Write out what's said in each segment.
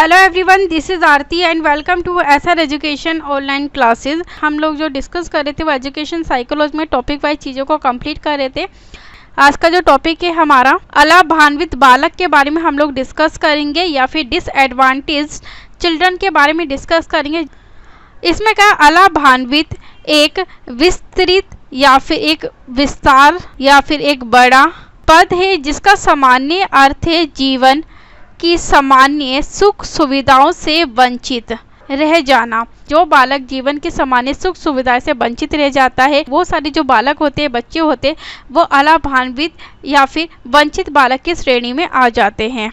Hello everyone, this is Aarti and welcome to SR education online classes. हम लोग जो discuss कर रहे थे वो एजुकेशन साइकोलॉजी में टॉपिक वाइज चीज़ों को कंप्लीट कर रहे थे। आज का जो टॉपिक है हमारा अलाभान्वित बालक के बारे में हम लोग डिस्कस करेंगे या फिर डिसएडवांटेज चिल्ड्रन के बारे में डिस्कस करेंगे। इसमें क्या अलाभान्वित एक विस्तृत या फिर एक विस्तार या फिर एक बड़ा पद है जिसका सामान्य अर्थ है जीवन की सामान्य सुख सुविधाओं से वंचित रह जाना। जो बालक जीवन की सामान्य सुख सुविधाओं से वंचित रह जाता है वो सारे जो बालक होते हैं, बच्चे होते हैं, वो अलाभान्वित या फिर वंचित बालक की श्रेणी में आ जाते हैं।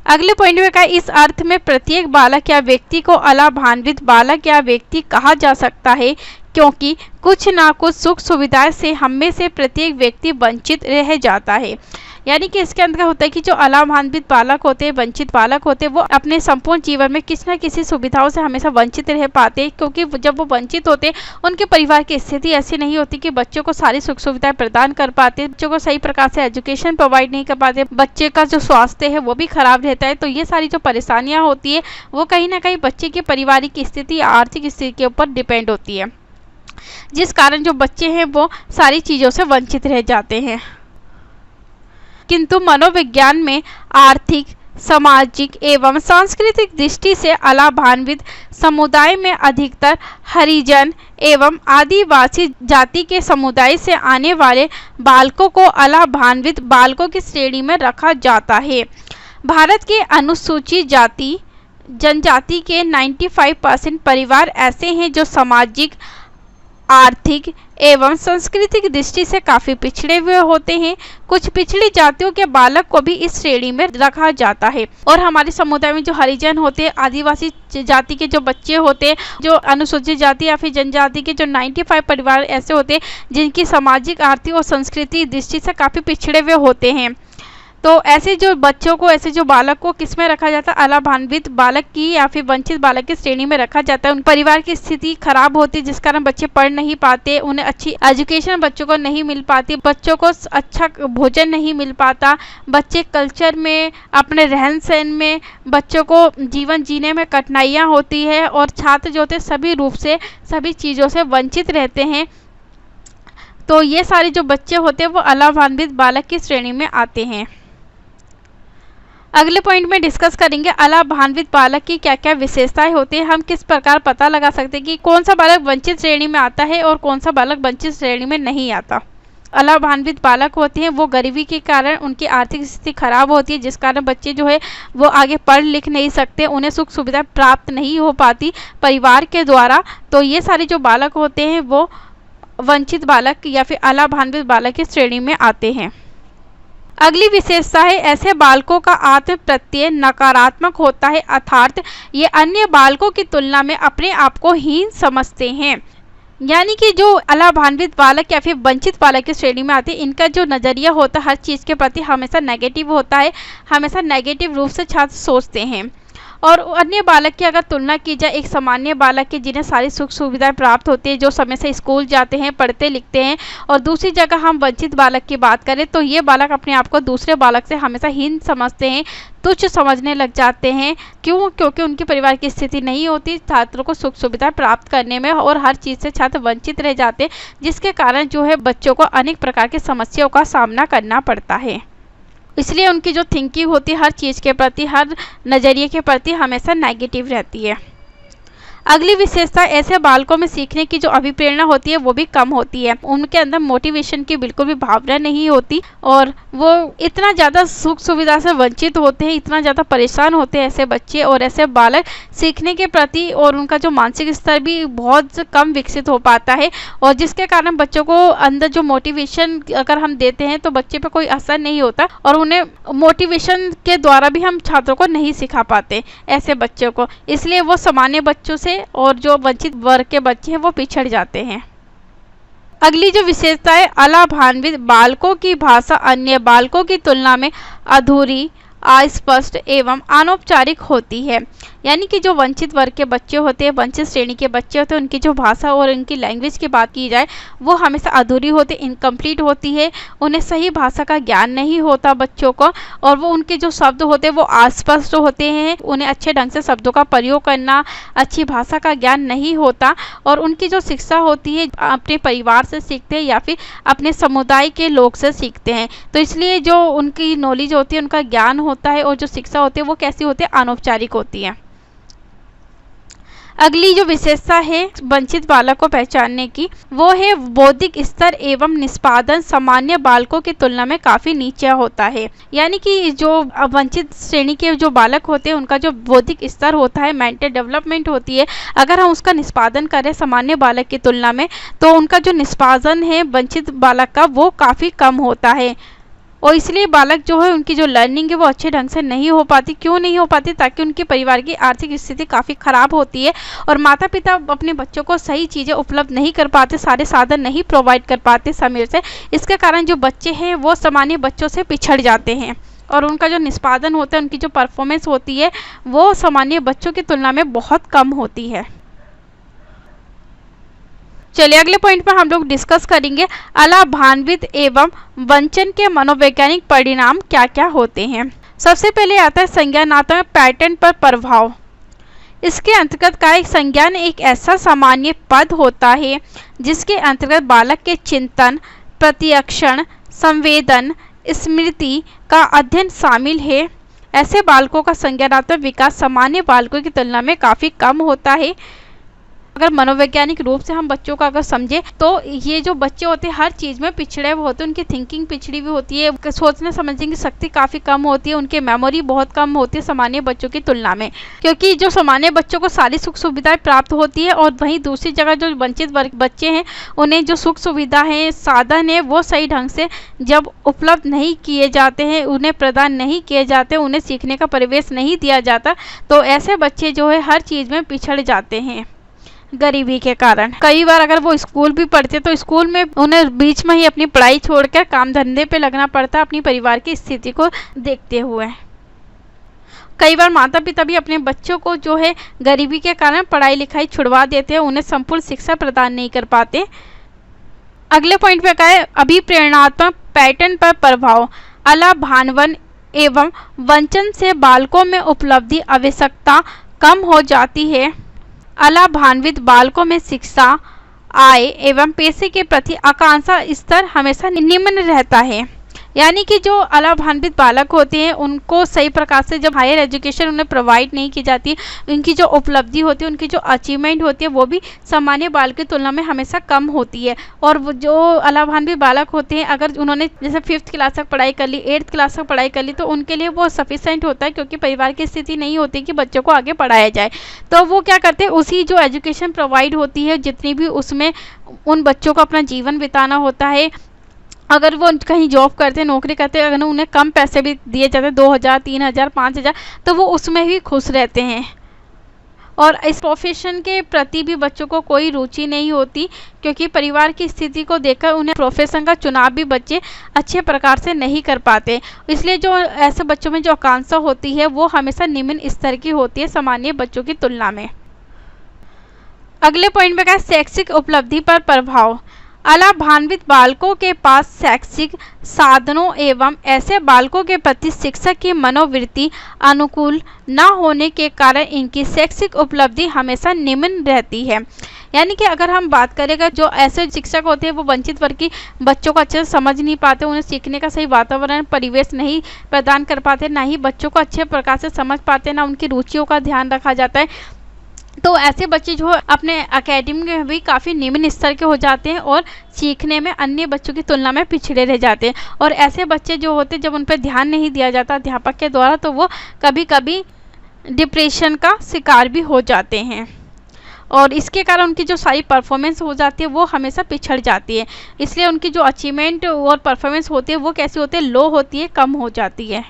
अगले पॉइंट में कहा इस अर्थ में प्रत्येक बालक या व्यक्ति को अलाभान्वित बालक या व्यक्ति कहा जा सकता है क्योंकि कुछ ना कुछ सुख सुविधाएं से हम में से प्रत्येक व्यक्ति वंचित रह जाता है। यानी कि इसके अंदर होता है कि जो अलाभान्वित बालक होते हैं, वंचित बालक होते हैं, वो अपने संपूर्ण जीवन में किसी न किसी सुविधाओं से हमेशा वंचित रह पाते हैं क्योंकि जब वो वंचित होते हैं उनके परिवार की स्थिति ऐसी नहीं होती कि बच्चों को सारी सुख सुविधाएं प्रदान कर पाते, बच्चों को सही प्रकार से एजुकेशन प्रोवाइड नहीं कर पाते, बच्चे का जो स्वास्थ्य है वो भी खराब रहता है। तो ये सारी जो परेशानियाँ होती है वो कहीं ना कहीं बच्चे की पारिवारिक स्थिति, आर्थिक स्थिति के ऊपर डिपेंड होती है, जिस कारण जो बच्चे हैं वो सारी चीज़ों से वंचित रह जाते हैं। किंतु मनोविज्ञान में आर्थिक, सामाजिक एवं सांस्कृतिक दृष्टि से अलाभान्वित समुदाय में अधिकतर हरिजन एवं आदिवासी जाति के समुदाय से आने वाले बालकों को अलाभान्वित बालकों की श्रेणी में रखा जाता है। भारत के अनुसूचित जाति जनजाति के 95% परिवार ऐसे हैं जो सामाजिक, आर्थिक एवं सांस्कृतिक दृष्टि से काफ़ी पिछड़े हुए होते हैं। कुछ पिछड़ी जातियों के बालक को भी इस श्रेणी में रखा जाता है। और हमारे समुदाय में जो हरिजन होते हैं, आदिवासी जाति के जो बच्चे होते हैं, जो अनुसूचित जाति या फिर जनजाति के जो 95 परिवार ऐसे होते हैं जिनकी सामाजिक, आर्थिक और सांस्कृतिक दृष्टि से काफ़ी पिछड़े हुए होते हैं। तो ऐसे जो बच्चों को, ऐसे जो बालक को किस में रखा जाता है? अलाभान्वित बालक की या फिर वंचित बालक की श्रेणी में रखा जाता है। उन परिवार की स्थिति खराब होती है जिस कारण बच्चे पढ़ नहीं पाते, उन्हें अच्छी एजुकेशन बच्चों को नहीं मिल पाती, बच्चों को अच्छा भोजन नहीं मिल पाता, बच्चे कल्चर में, अपने रहन सहन में बच्चों को जीवन जीने में कठिनाइयाँ होती है और छात्र जो होते सभी रूप से, सभी चीज़ों से वंचित रहते हैं। तो ये सारे जो बच्चे होते हैं वो अलाभान्वित बालक की श्रेणी में आते हैं। अगले पॉइंट में डिस्कस करेंगे अलाभान्वित बालक की क्या क्या विशेषताएं होती है। हम किस प्रकार पता लगा सकते हैं कि कौन सा बालक वंचित श्रेणी में आता है और कौन सा बालक वंचित श्रेणी में नहीं आता। अलाभान्वित बालक होते हैं वो गरीबी के कारण उनकी आर्थिक स्थिति खराब होती है जिस कारण बच्चे जो है वो आगे पढ़ लिख नहीं सकते, उन्हें सुख सुविधा प्राप्त नहीं हो पाती परिवार के द्वारा। तो ये सारे जो बालक होते हैं वो वंचित बालक या फिर अलाभान्वित बालक की श्रेणी में आते हैं। अगली विशेषता है ऐसे बालकों का आत्म प्रत्यय नकारात्मक होता है, अर्थात ये अन्य बालकों की तुलना में अपने आप को हीन समझते हैं। यानी कि जो अलाभान्वित बालक या फिर वंचित बालक की श्रेणी में आते हैं इनका जो नज़रिया होता है हर चीज़ के प्रति हमेशा नेगेटिव होता है, हमेशा नेगेटिव रूप से छात्र सोचते हैं। और अन्य बालक की अगर तुलना की जाए एक सामान्य बालक की जिन्हें सारी सुख सुविधाएं प्राप्त होती है, जो समय से स्कूल जाते हैं, पढ़ते लिखते हैं, और दूसरी जगह हम वंचित बालक की बात करें तो ये बालक अपने आप को दूसरे बालक से हमेशा हीन समझते हैं, तुच्छ समझने लग जाते हैं। क्यों? क्योंकि उनके परिवार की स्थिति नहीं होती छात्रों को सुख सुविधाएं प्राप्त करने में और हर चीज़ से छात्र वंचित रह जाते हैं, जिसके कारण जो है बच्चों को अनेक प्रकार की समस्याओं का सामना करना पड़ता है। इसलिए उनकी जो थिंकिंग होती है हर चीज़ के प्रति, हर नज़रिए के प्रति हमेशा नेगेटिव रहती है। अगली विशेषता ऐसे बालकों में सीखने की जो अभिप्रेरणा होती है वो भी कम होती है, उनके अंदर मोटिवेशन की बिल्कुल भी भावना नहीं होती और वो इतना ज़्यादा सुख सुविधा से वंचित होते हैं, इतना ज़्यादा परेशान होते हैं ऐसे बच्चे और ऐसे बालक सीखने के प्रति, और उनका जो मानसिक स्तर भी बहुत कम विकसित हो पाता है और जिसके कारण बच्चों को अंदर जो मोटिवेशन अगर हम देते हैं तो बच्चे पर कोई असर नहीं होता और उन्हें मोटिवेशन के द्वारा भी हम छात्रों को नहीं सिखा पाते ऐसे बच्चों को, इसलिए वो सामान्य बच्चों से और जो वंचित वर्ग के बच्चे हैं वो पिछड़ जाते हैं। अगली जो विशेषता है अलाभान्वित बालकों की भाषा अन्य बालकों की तुलना में अधूरी, अस्पष्ट एवं अनौपचारिक होती है। यानी कि जो वंचित वर्ग के बच्चे होते हैं, वंचित श्रेणी के बच्चे होते हैं, उनकी जो भाषा और उनकी लैंग्वेज की बात की जाए वो हमेशा अधूरी होती, इनकम्प्लीट होती है। उन्हें सही भाषा का ज्ञान नहीं होता बच्चों को, और वो उनके जो शब्द होते हैं वो अस्पष्ट होते हैं। उन्हें अच्छे ढंग से शब्दों का प्रयोग करना, अच्छी भाषा का ज्ञान नहीं होता, और उनकी जो शिक्षा होती है अपने परिवार से सीखते हैं या फिर अपने समुदाय के लोग से सीखते हैं। तो इसलिए जो उनकी नॉलेज होती है, उनका ज्ञान होता है और जो शिक्षा होती है वो कैसी होती है, अनौपचारिक होती है। अगली जो विशेषता है वंचित बालक को पहचानने की, वो है बौद्धिक स्तर एवं निष्पादन सामान्य बालकों की तुलना में काफी नीचे होता है। यानी कि जो वंचित श्रेणी के जो बालक होते हैं उनका जो बौद्धिक स्तर होता है, मेंटल डेवलपमेंट होती है, अगर हम उसका निष्पादन करें सामान्य बालक की तुलना में, तो उनका जो निष्पादन है वंचित बालक का वो काफी कम होता है। और इसलिए बालक जो है उनकी जो लर्निंग है वो अच्छे ढंग से नहीं हो पाती। क्यों नहीं हो पाती? ताकि उनके परिवार की आर्थिक स्थिति काफ़ी ख़राब होती है और माता पिता अपने बच्चों को सही चीज़ें उपलब्ध नहीं कर पाते, सारे साधन नहीं प्रोवाइड कर पाते समय से। इसके कारण जो बच्चे हैं वो सामान्य बच्चों से पिछड़ जाते हैं और उनका जो निष्पादन होता है, उनकी जो परफॉर्मेंस होती है वो सामान्य बच्चों की तुलना में बहुत कम होती है। चलिए अगले पॉइंट पर हम लोग डिस्कस करेंगे अलाभान्वित एवं वंचन के मनोवैज्ञानिक परिणाम क्या क्या होते हैं। सबसे पहले आता है संज्ञानात्मक पैटर्न पर प्रभाव। इसके अंतर्गत कायिक संज्ञान एक ऐसा सामान्य पद होता है जिसके अंतर्गत बालक के चिंतन, प्रतिक्षण, संवेदन, स्मृति का अध्ययन शामिल है। ऐसे बालकों का संज्ञानात्मक विकास सामान्य बालकों की तुलना में काफ़ी कम होता है। अगर मनोवैज्ञानिक रूप से हम बच्चों का अगर समझे तो ये जो बच्चे होते हैं हर चीज़ में पिछड़े हुए होते हैं, उनकी थिंकिंग पिछड़ी हुई होती है, सोचने समझने की शक्ति काफ़ी कम होती है, उनकी मेमोरी बहुत कम होती है सामान्य बच्चों की तुलना में। क्योंकि जो सामान्य बच्चों को सारी सुख सुविधाएं प्राप्त होती है और वहीं दूसरी जगह जो वंचित वर्ग बच्चे हैं उन्हें जो सुख सुविधा है, साधन है, वो सही ढंग से जब उपलब्ध नहीं किए जाते हैं, उन्हें प्रदान नहीं किए जाते, उन्हें सीखने का परिवेश नहीं दिया जाता, तो ऐसे बच्चे जो है हर चीज़ में पिछड़ जाते हैं गरीबी के कारण। कई बार अगर वो स्कूल भी पढ़ते तो स्कूल में उन्हें बीच में ही अपनी पढ़ाई छोड़कर काम धंधे पे लगना पड़ता अपनी परिवार की स्थिति को देखते हुए। कई बार माता पिता भी अपने बच्चों को जो है गरीबी के कारण पढ़ाई लिखाई छुड़वा देते हैं, उन्हें संपूर्ण शिक्षा प्रदान नहीं कर पाते। अगले पॉइंट पे क्या है, अभिप्रेरणात्मक पैटर्न पर प्रभाव। अलाभान्वन एवं वंचन से बालकों में उपलब्धि आवश्यकता कम हो जाती है। अलाभान्वित बालकों में शिक्षा, आय एवं पैसे के प्रति आकांक्षा स्तर हमेशा निम्न रहता है। यानी कि जो अलाभान्वित बालक होते हैं उनको सही प्रकार से जब हायर एजुकेशन उन्हें प्रोवाइड नहीं की जाती, उनकी जो उपलब्धि होती है, उनकी जो अचीवमेंट होती है वो भी सामान्य बालक की तुलना में हमेशा कम होती है। और वो जो अलाभान्वित बालक होते हैं अगर उन्होंने जैसे 5th क्लास तक पढ़ाई कर ली, 8th क्लास तक पढ़ाई कर ली, तो उनके लिए वो सफिशेंट होता है क्योंकि परिवार की स्थिति नहीं होती कि बच्चों को आगे पढ़ाया जाए। तो वो क्या करते हैं, उसी जो एजुकेशन प्रोवाइड होती है जितनी भी उसमें उन बच्चों को अपना जीवन बिताना होता है। अगर वो कहीं जॉब करते, नौकरी करते, अगर उन्हें कम पैसे भी दिए जाते 2000, 3000, 5000, तो वो उसमें ही खुश रहते हैं और इस प्रोफेशन के प्रति भी बच्चों को कोई रुचि नहीं होती क्योंकि परिवार की स्थिति को देखकर उन्हें प्रोफेशन का चुनाव भी बच्चे अच्छे प्रकार से नहीं कर पाते। इसलिए जो ऐसे बच्चों में जो आकांक्षा होती है वो हमेशा निम्न स्तर की होती है सामान्य बच्चों की तुलना में। अगले पॉइंट में क्या है, शैक्षिक उपलब्धि पर प्रभाव। अलाभान्वित बालकों के पास शैक्षिक साधनों एवं ऐसे बालकों के प्रति शिक्षक की मनोवृत्ति अनुकूल न होने के कारण इनकी शैक्षिक उपलब्धि हमेशा निम्न रहती है। यानी कि अगर हम बात करेंगे जो ऐसे शिक्षक होते हैं वो वंचित वर्ग की बच्चों को अच्छे से समझ नहीं पाते, उन्हें सीखने का सही वातावरण परिवेश नहीं प्रदान कर पाते, ना ही बच्चों को अच्छे प्रकार से समझ पाते, ना उनकी रुचियों का ध्यान रखा जाता है, तो ऐसे बच्चे जो अपने एकेडमी में भी काफ़ी निम्न स्तर के हो जाते हैं और सीखने में अन्य बच्चों की तुलना में पिछड़े रह जाते हैं। और ऐसे बच्चे जो होते हैं जब उन पर ध्यान नहीं दिया जाता अध्यापक के द्वारा तो वो कभी कभी डिप्रेशन का शिकार भी हो जाते हैं और इसके कारण उनकी जो सारी परफॉर्मेंस हो जाती है वो हमेशा पिछड़ जाती है। इसलिए उनकी जो अचीवमेंट और परफॉर्मेंस होती है वो कैसी होती है, लो होती है, कम हो जाती है।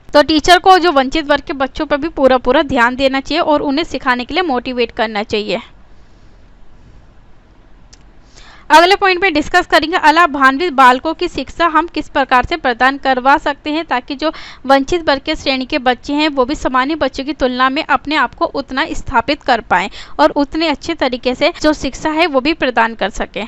तो टीचर को जो वंचित वर्ग के बच्चों पर भी पूरा ध्यान देना चाहिए और उन्हें सिखाने के लिए मोटिवेट करना चाहिए। अगले पॉइंट पे डिस्कस करेंगे अलाभान्वित बालकों की शिक्षा हम किस प्रकार से प्रदान करवा सकते हैं ताकि जो वंचित वर्ग के श्रेणी के बच्चे हैं वो भी सामान्य बच्चों की तुलना में अपने आप को उतना स्थापित कर पाएं और उतने अच्छे तरीके से जो शिक्षा है वो भी प्रदान कर सकें।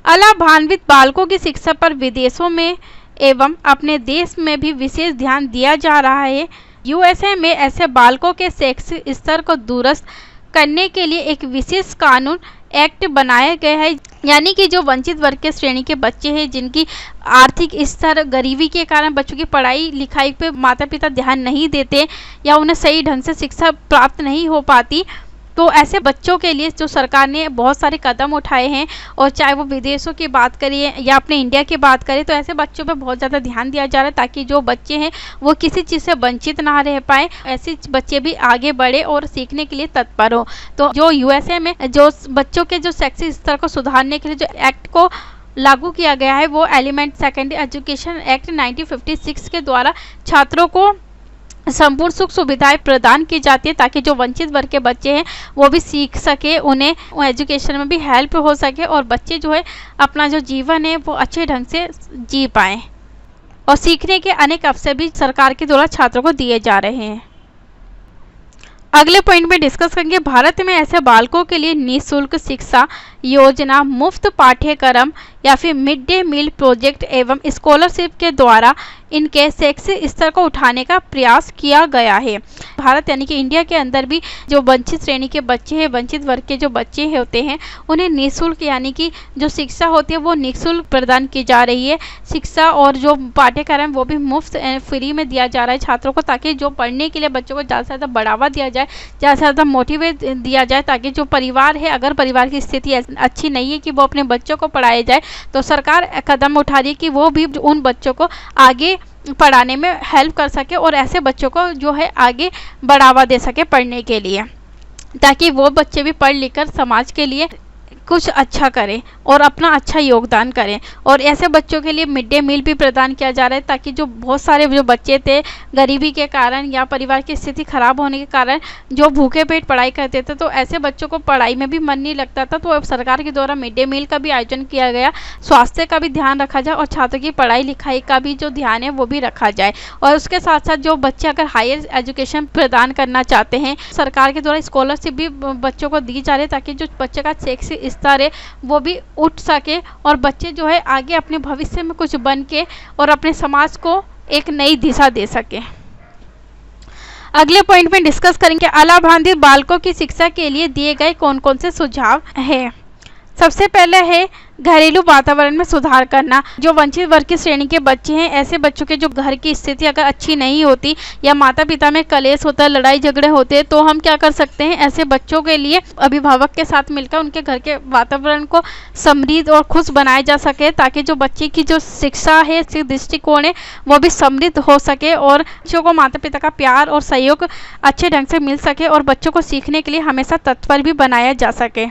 अलाभान्वित बालकों की शिक्षा पर विदेशों में एवं अपने देश में भी विशेष ध्यान दिया जा रहा है। यूएसए में ऐसे बालकों के शैक्षिक स्तर को दुरुस्त करने के लिए एक विशेष कानून एक्ट बनाया गया है, यानी कि जो वंचित वर्ग के श्रेणी के बच्चे हैं जिनकी आर्थिक स्तर गरीबी के कारण बच्चों की पढ़ाई लिखाई पे माता पिता ध्यान नहीं देते या उन्हें सही ढंग से शिक्षा प्राप्त नहीं हो पाती, तो ऐसे बच्चों के लिए जो सरकार ने बहुत सारे कदम उठाए हैं और चाहे वो विदेशों की बात करिए या अपने इंडिया की बात करें तो ऐसे बच्चों पे बहुत ज़्यादा ध्यान दिया जा रहा है ताकि जो बच्चे हैं वो किसी चीज़ से वंचित ना रह पाए, ऐसे बच्चे भी आगे बढ़े और सीखने के लिए तत्पर हो। तो जो यूएसए में जो बच्चों के जो शैक्षिक स्तर को सुधारने के लिए जो एक्ट को लागू किया गया है वो एलिमेंट सेकेंडरी एजुकेशन एक्ट 1956 के द्वारा छात्रों को संपूर्ण सुख सुविधाएं प्रदान की जाती है ताकि जो वंचित वर्ग के बच्चे हैं वो भी सीख सके, उन्हें एजुकेशन में भी हेल्प हो सके और बच्चे जो है अपना जो जीवन है वो अच्छे ढंग से जी पाएँ और सीखने के अनेक अवसर भी सरकार के द्वारा छात्रों को दिए जा रहे हैं। अगले पॉइंट में डिस्कस करेंगे भारत में ऐसे बालकों के लिए निःशुल्क शिक्षा योजना, मुफ्त पाठ्यक्रम या फिर मिड डे मील प्रोजेक्ट एवं स्कॉलरशिप के द्वारा इनके शैक्षिक स्तर को उठाने का प्रयास किया गया है। भारत यानी कि इंडिया के अंदर भी जो वंचित श्रेणी के बच्चे हैं, वंचित वर्ग के जो बच्चे होते हैं उन्हें निःशुल्क यानी कि जो शिक्षा होती है वो निःशुल्क प्रदान की जा रही है। शिक्षा और जो पाठ्यक्रम वो भी मुफ्त फ्री में दिया जा रहा है छात्रों को ताकि जो पढ़ने के लिए बच्चों को ज़्यादा से ज़्यादा बढ़ावा दिया जाए, ज़्यादा से ज़्यादा मोटिवेट दिया जाए ताकि जो परिवार है, अगर परिवार की स्थिति अच्छी नहीं है कि वो अपने बच्चों को पढ़ाया जाए तो सरकार कदम उठा रही है कि वो भी उन बच्चों को आगे पढ़ाने में हेल्प कर सके और ऐसे बच्चों को जो है आगे बढ़ावा दे सके पढ़ने के लिए ताकि वो बच्चे भी पढ़ लिख कर समाज के लिए कुछ अच्छा करें और अपना अच्छा योगदान करें। और ऐसे बच्चों के लिए मिड डे मील भी प्रदान किया जा रहा है ताकि जो बहुत सारे जो बच्चे थे गरीबी के कारण या परिवार की स्थिति खराब होने के कारण जो भूखे पेट पढ़ाई करते थे तो ऐसे बच्चों को पढ़ाई में भी मन नहीं लगता था, तो अब सरकार के द्वारा मिड डे मील का भी आयोजन किया गया, स्वास्थ्य का भी ध्यान रखा जाए और छात्रों की पढ़ाई लिखाई का भी जो ध्यान है वो भी रखा जाए। और उसके साथ साथ जो बच्चे अगर हायर एजुकेशन प्रदान करना चाहते हैं सरकार के द्वारा स्कॉलरशिप भी बच्चों को दी जा रही है ताकि जो बच्चे का शैक्षिक स्तर है वो भी उठ सके और बच्चे जो है आगे अपने भविष्य में कुछ बन के और अपने समाज को एक नई दिशा दे सके। अगले पॉइंट में डिस्कस करेंगे अलाभान्वित बालकों की शिक्षा के लिए दिए गए कौन कौन से सुझाव हैं। सबसे पहले है घरेलू वातावरण में सुधार करना। जो वंचित वर्ग की श्रेणी के बच्चे हैं ऐसे बच्चों के जो घर की स्थिति अगर अच्छी नहीं होती या माता पिता में कलेश होता है, लड़ाई झगड़े होते हैं, तो हम क्या कर सकते हैं, ऐसे बच्चों के लिए अभिभावक के साथ मिलकर उनके घर के वातावरण को समृद्ध और खुश बनाया जा सके ताकि जो बच्चे की जो शिक्षा है, दृष्टिकोण है वो भी समृद्ध हो सके और बच्चों को माता पिता का प्यार और सहयोग अच्छे ढंग से मिल सके और बच्चों को सीखने के लिए हमेशा तत्पर भी बनाया जा सके।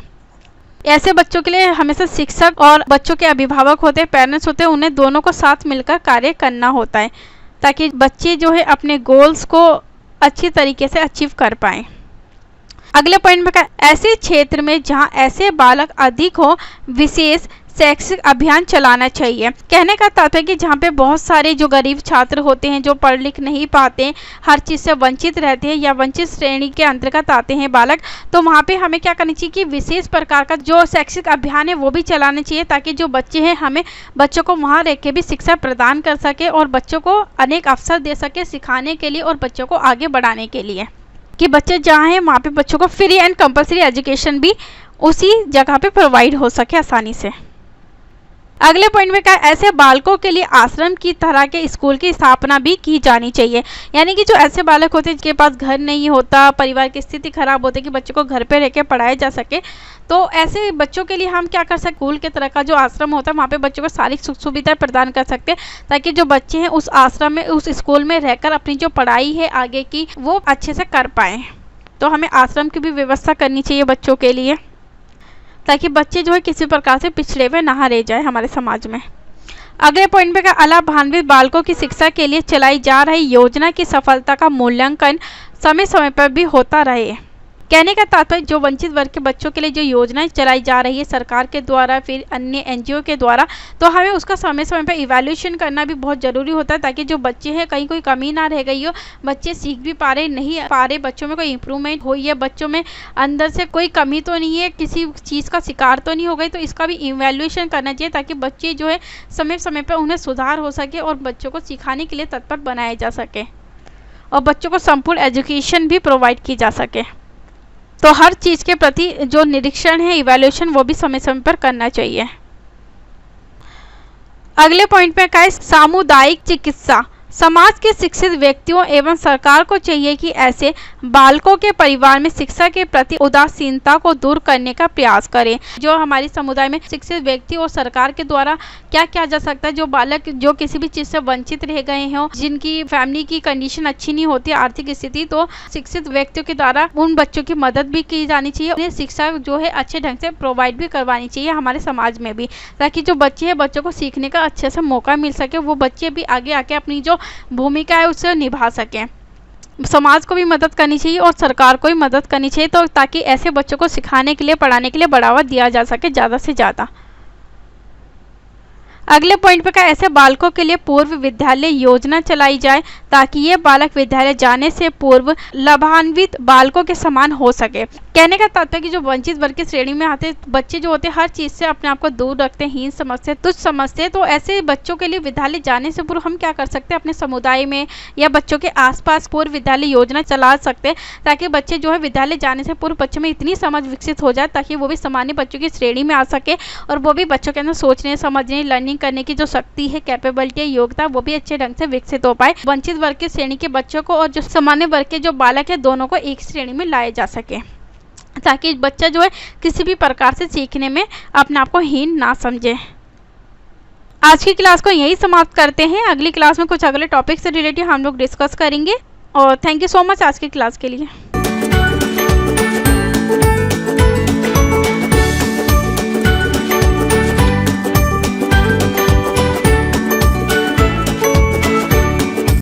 ऐसे बच्चों के लिए हमेशा शिक्षक और बच्चों के अभिभावक होते हैं, पेरेंट्स होते हैं, उन्हें दोनों को साथ मिलकर कार्य करना होता है ताकि बच्चे जो है अपने गोल्स को अच्छी तरीके से अचीव कर पाएं। अगले पॉइंट में ऐसे क्षेत्र में जहां ऐसे बालक अधिक हो विशेष शैक्षिक अभियान चलाना चाहिए। कहने का तात्पर्य कि जहाँ पे बहुत सारे जो गरीब छात्र होते हैं जो पढ़ लिख नहीं पाते, हर चीज़ से वंचित रहते हैं या वंचित श्रेणी के अंतर्गत आते हैं बालक, तो वहाँ पे हमें क्या करनी चाहिए कि विशेष प्रकार का जो शैक्षिक अभियान है वो भी चलाना चाहिए ताकि जो बच्चे हैं हमें बच्चों को वहाँ रह के भी शिक्षा प्रदान कर सके और बच्चों को अनेक अवसर दे सके सिखाने के लिए और बच्चों को आगे बढ़ाने के लिए कि बच्चे जहाँ हैं वहाँ पे बच्चों को फ्री एंड कंपलसरी एजुकेशन भी उसी जगह पे प्रोवाइड हो सके आसानी से। अगले पॉइंट में क्या, ऐसे बालकों के लिए आश्रम की तरह के स्कूल की स्थापना भी की जानी चाहिए। यानी कि जो ऐसे बालक होते हैं जिनके पास घर नहीं होता, परिवार की स्थिति खराब होती है कि बच्चों को घर पे रह के पढ़ाया जा सके, तो ऐसे बच्चों के लिए हम क्या कर सकते, स्कूल के तरह का जो आश्रम होता है वहाँ पे बच्चों को सारी सुख सुविधाएं प्रदान कर सकते हैं ताकि जो बच्चे हैं उस आश्रम में, उस स्कूल में रहकर अपनी जो पढ़ाई है आगे की वो अच्छे से कर पाएँ। तो हमें आश्रम की भी व्यवस्था करनी चाहिए बच्चों के लिए ताकि बच्चे जो है किसी प्रकार से पिछड़े हुए ना रह जाए हमारे समाज में। अगले पॉइंट पे अलाभान्वित बालकों की शिक्षा के लिए चलाई जा रही योजना की सफलता का मूल्यांकन समय समय पर भी होता रहे। कहने का तात्पर्य जो वंचित वर्ग के बच्चों के लिए जो योजनाएं चलाई जा रही है सरकार के द्वारा, फिर अन्य एनजीओ के द्वारा, तो हमें उसका समय समय पर इवैल्यूएशन करना भी बहुत ज़रूरी होता है, ताकि जो बच्चे हैं कहीं कोई कमी ना रह गई हो, बच्चे सीख भी पा रहे नहीं पा रहे, बच्चों में कोई इंप्रूवमेंट हुई है, बच्चों में अंदर से कोई कमी तो नहीं है, किसी चीज़ का शिकार तो नहीं हो गई, तो इसका भी इवैल्यूएशन करना चाहिए ताकि बच्चे जो है समय समय पर उन्हें सुधार हो सके और बच्चों को सिखाने के लिए तत्पर बनाया जा सके और बच्चों को संपूर्ण एजुकेशन भी प्रोवाइड की जा सके। तो हर चीज़ के प्रति जो निरीक्षण है, इवैल्यूएशन, वो भी समय समय पर करना चाहिए। अगले पॉइंट में क्या है, सामुदायिक चिकित्सा। समाज के शिक्षित व्यक्तियों एवं सरकार को चाहिए कि ऐसे बालकों के परिवार में शिक्षा के प्रति उदासीनता को दूर करने का प्रयास करें। जो हमारे समुदाय में शिक्षित व्यक्ति और सरकार के द्वारा क्या किया जा सकता है, जो बालक जो किसी भी चीज़ से वंचित रह गए हों, जिनकी फैमिली की कंडीशन अच्छी नहीं होती, आर्थिक स्थिति, तो शिक्षित व्यक्तियों के द्वारा उन बच्चों की मदद भी की जानी चाहिए, उन्हें शिक्षा जो है अच्छे ढंग से प्रोवाइड भी करवानी चाहिए हमारे समाज में भी, ताकि जो बच्चे हैं बच्चों को सीखने का अच्छे से मौका मिल सके, वो बच्चे भी आगे आके अपनी जो भूमिका है उसे निभा सकें। समाज को भी मदद करनी चाहिए और सरकार को भी मदद करनी चाहिए, तो ताकि ऐसे बच्चों को सिखाने के लिए, पढ़ाने के लिए बढ़ावा दिया जा सके ज़्यादा से ज़्यादा। अगले पॉइंट पे क्या, ऐसे बालकों के लिए पूर्व विद्यालय योजना चलाई जाए ताकि ये बालक विद्यालय जाने से पूर्व लाभान्वित बालकों के समान हो सके। कहने का तात्पर्य कि जो वंचित वर्ग की श्रेणी में आते बच्चे जो होते हैं हर चीज़ से अपने आप को दूर रखते हैं, हीन समझते, तुच्छ समझते, तो ऐसे बच्चों के लिए विद्यालय जाने से पूर्व हम क्या कर सकते हैं, अपने समुदाय में या बच्चों के आसपास पूर्व विद्यालय योजना चला सकते हैं, ताकि बच्चे जो है विद्यालय जाने से पूर्व बच्चों में इतनी समझ विकसित हो जाए ताकि वो भी सामान्य बच्चों की श्रेणी में आ सके और वो भी बच्चों के अंदर सोचने, समझने, लर्निंग करने की जो शक्ति है, कैपेबिलिटी, योग्यता, वो भी अच्छे ढंग से विकसित हो पाए। वंचित वर्ग की श्रेणी के बच्चों को और जो सामान्य वर्ग के जो बालक है दोनों को एक श्रेणी में लाया जा सके, ताकि बच्चा जो है किसी भी प्रकार से सीखने में अपने आप को हीन ना समझे। आज की क्लास को यही समाप्त करते हैं। अगली क्लास में कुछ अगले टॉपिक से रिलेटेड हम लोग डिस्कस करेंगे और थैंक यू सो मच आज की क्लास के लिए।